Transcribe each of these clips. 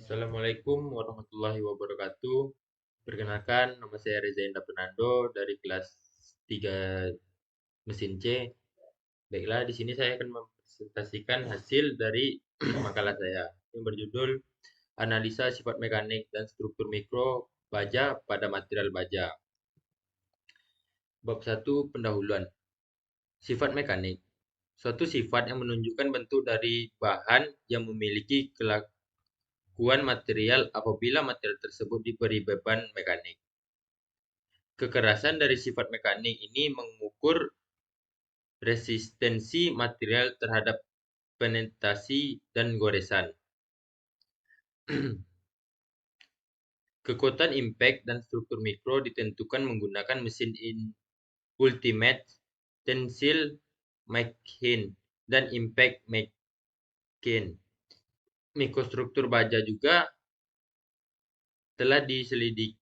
Assalamualaikum warahmatullahi wabarakatuh. Perkenalkan, nama saya Reza Indah Fernando dari kelas 3 mesin C. Baiklah, di sini saya akan mempresentasikan hasil dari makalah saya yang berjudul Analisa Sifat Mekanik dan Struktur Mikro Baja pada Material Baja. Bab 1 Pendahuluan. Sifat mekanik. Suatu sifat yang menunjukkan bentuk dari bahan yang memiliki kelakuan material apabila material tersebut diberi beban mekanik. Kekerasan dari sifat mekanik ini mengukur resistensi material terhadap penetrasi dan goresan. Kekuatan impact dan struktur mikro ditentukan menggunakan mesin ultimate tensile machine dan impact machine. Mikrostruktur baja juga telah diselidiki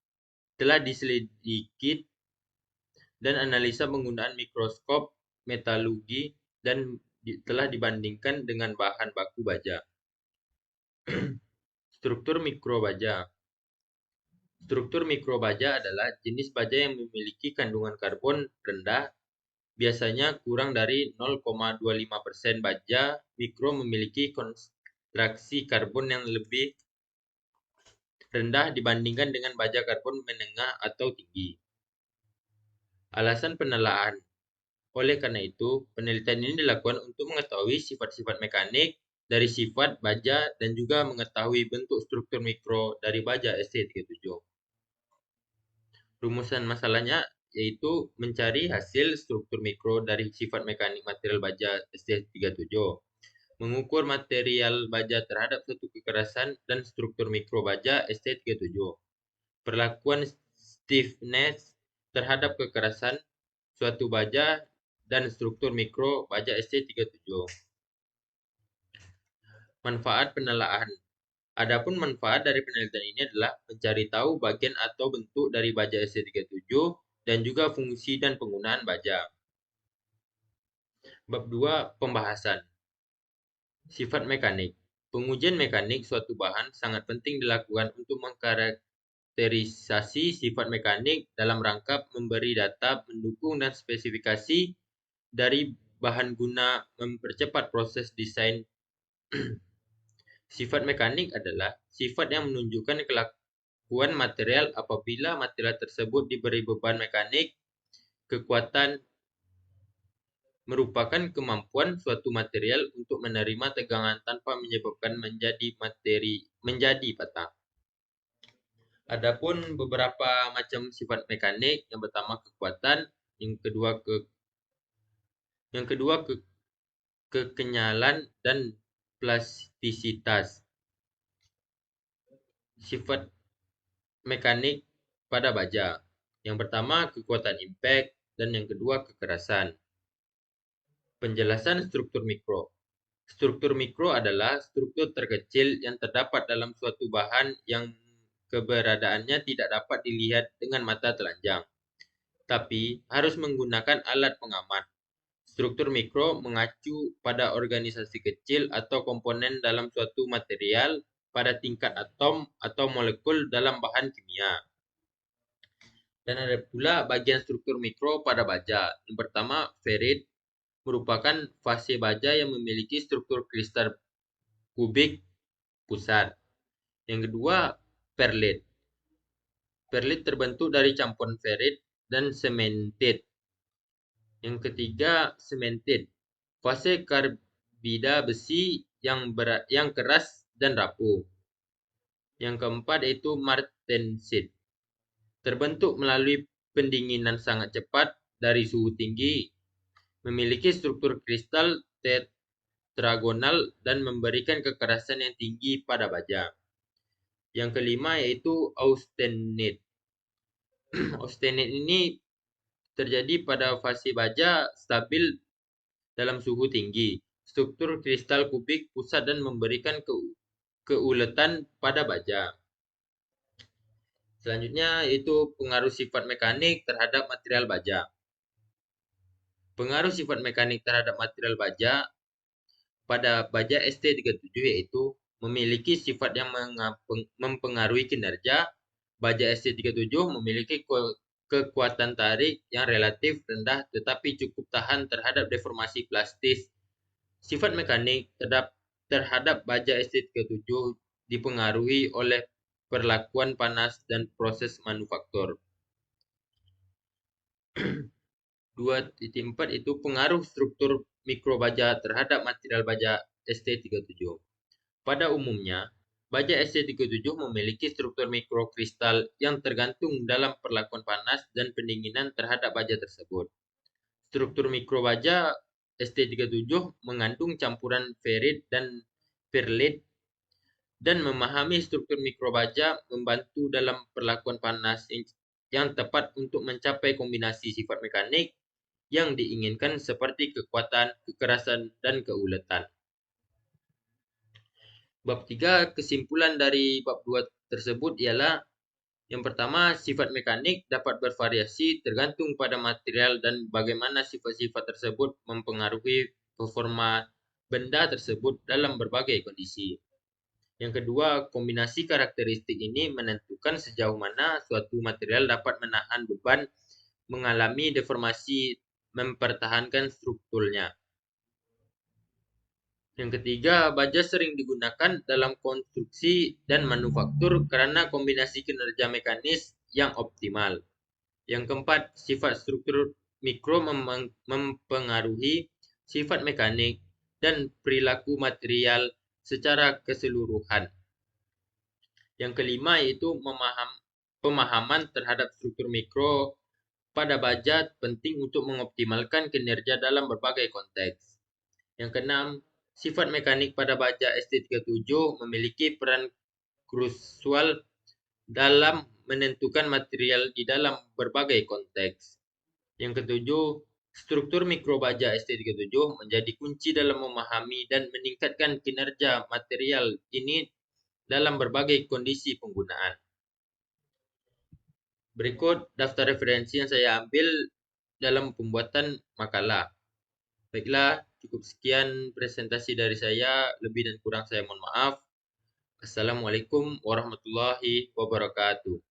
dan analisa penggunaan mikroskop metalurgi dan telah dibandingkan dengan bahan baku baja. Struktur mikro baja. Struktur mikro baja adalah jenis baja yang memiliki kandungan karbon rendah, biasanya kurang dari 0,25%. Baja mikro memiliki konsentrasi karbon yang lebih rendah dibandingkan dengan baja karbon menengah atau tinggi. Alasan penelaahan. Oleh karena itu, penelitian ini dilakukan untuk mengetahui sifat-sifat mekanik dari sifat baja dan juga mengetahui bentuk struktur mikro dari baja ST37. Rumusan masalahnya yaitu mencari hasil struktur mikro dari sifat mekanik material baja ST37, mengukur material baja terhadap suatu kekerasan dan struktur mikro baja ST37, perlakuan stiffness terhadap kekerasan suatu baja dan struktur mikro baja ST37. Manfaat penelaahan. Adapun manfaat dari penelitian ini adalah mencari tahu bagian atau bentuk dari baja ST37 dan juga fungsi dan penggunaan baja. Bab 2 Pembahasan. Sifat mekanik. Pengujian mekanik suatu bahan sangat penting dilakukan untuk mengkarakterisasi sifat mekanik dalam rangka memberi data mendukung dan spesifikasi dari bahan guna mempercepat proses desain. Sifat mekanik adalah sifat yang menunjukkan kelakuan material apabila material tersebut diberi beban mekanik. Kekuatan merupakan kemampuan suatu material untuk menerima tegangan tanpa menyebabkan menjadi patah. Adapun beberapa macam sifat mekanik, yang pertama kekuatan, yang kedua kekenyalan dan plastisitas. Sifat mekanik pada baja. Yang pertama kekuatan impact dan yang kedua kekerasan. Penjelasan struktur mikro. Struktur mikro adalah struktur terkecil yang terdapat dalam suatu bahan yang keberadaannya tidak dapat dilihat dengan mata telanjang, tapi harus menggunakan alat pengamat. Struktur mikro mengacu pada organisasi kecil atau komponen dalam suatu material pada tingkat atom atau molekul dalam bahan kimia. Dan ada pula bagian struktur mikro pada baja. Yang pertama, ferrit merupakan fase baja yang memiliki struktur kristal kubik pusat. Yang kedua, perlit. Perlit terbentuk dari campuran ferrit dan sementit. Yang ketiga, sementit. Fase karbida besi yang keras dan rapuh. Yang keempat yaitu martensit. Terbentuk melalui pendinginan sangat cepat dari suhu tinggi, memiliki struktur kristal tetragonal dan memberikan kekerasan yang tinggi pada baja. Yang kelima yaitu austenit. Austenit ini terjadi pada fase baja stabil dalam suhu tinggi, struktur kristal kubik pusat dan memberikan keuletan pada baja. Selanjutnya yaitu pengaruh sifat mekanik terhadap material baja. Pengaruh sifat mekanik terhadap material baja pada baja ST37 yaitu memiliki sifat yang mempengaruhi kinerja. Baja ST37 memiliki kekuatan tarik yang relatif rendah tetapi cukup tahan terhadap deformasi plastis. Sifat mekanik terhadap baja ST37 dipengaruhi oleh perlakuan panas dan proses manufaktur. 2.4 itu pengaruh struktur mikrobaja terhadap material baja ST37. Pada umumnya, baja ST37 memiliki struktur mikrokristal yang tergantung dalam perlakuan panas dan pendinginan terhadap baja tersebut. Struktur mikrobaja ST37 mengandung campuran ferit dan perlit, dan memahami struktur mikrobaja membantu dalam perlakuan panas yang tepat untuk mencapai kombinasi sifat mekanik yang diinginkan seperti kekuatan, kekerasan, dan keuletan. Bab 3, kesimpulan dari bab 2 tersebut ialah yang pertama, sifat mekanik dapat bervariasi tergantung pada material dan bagaimana sifat-sifat tersebut mempengaruhi performa benda tersebut dalam berbagai kondisi. Yang kedua, kombinasi karakteristik ini menentukan sejauh mana suatu material dapat menahan beban, mengalami deformasi, mempertahankan strukturnya. Yang ketiga, baja sering digunakan dalam konstruksi dan manufaktur karena kombinasi kinerja mekanis yang optimal. Yang keempat, sifat struktur mikro mempengaruhi sifat mekanik dan perilaku material secara keseluruhan. Yang kelima yaitu pemahaman terhadap struktur mikro pada baja penting untuk mengoptimalkan kinerja dalam berbagai konteks. Yang keenam, sifat mekanik pada baja ST37 memiliki peran krusial dalam menentukan material di dalam berbagai konteks. Yang ketujuh, struktur mikrobaja ST37 menjadi kunci dalam memahami dan meningkatkan kinerja material ini dalam berbagai kondisi penggunaan. Berikut daftar referensi yang saya ambil dalam pembuatan makalah. Baiklah, cukup sekian presentasi dari saya. Lebih dan kurang saya mohon maaf. Assalamualaikum warahmatullahi wabarakatuh.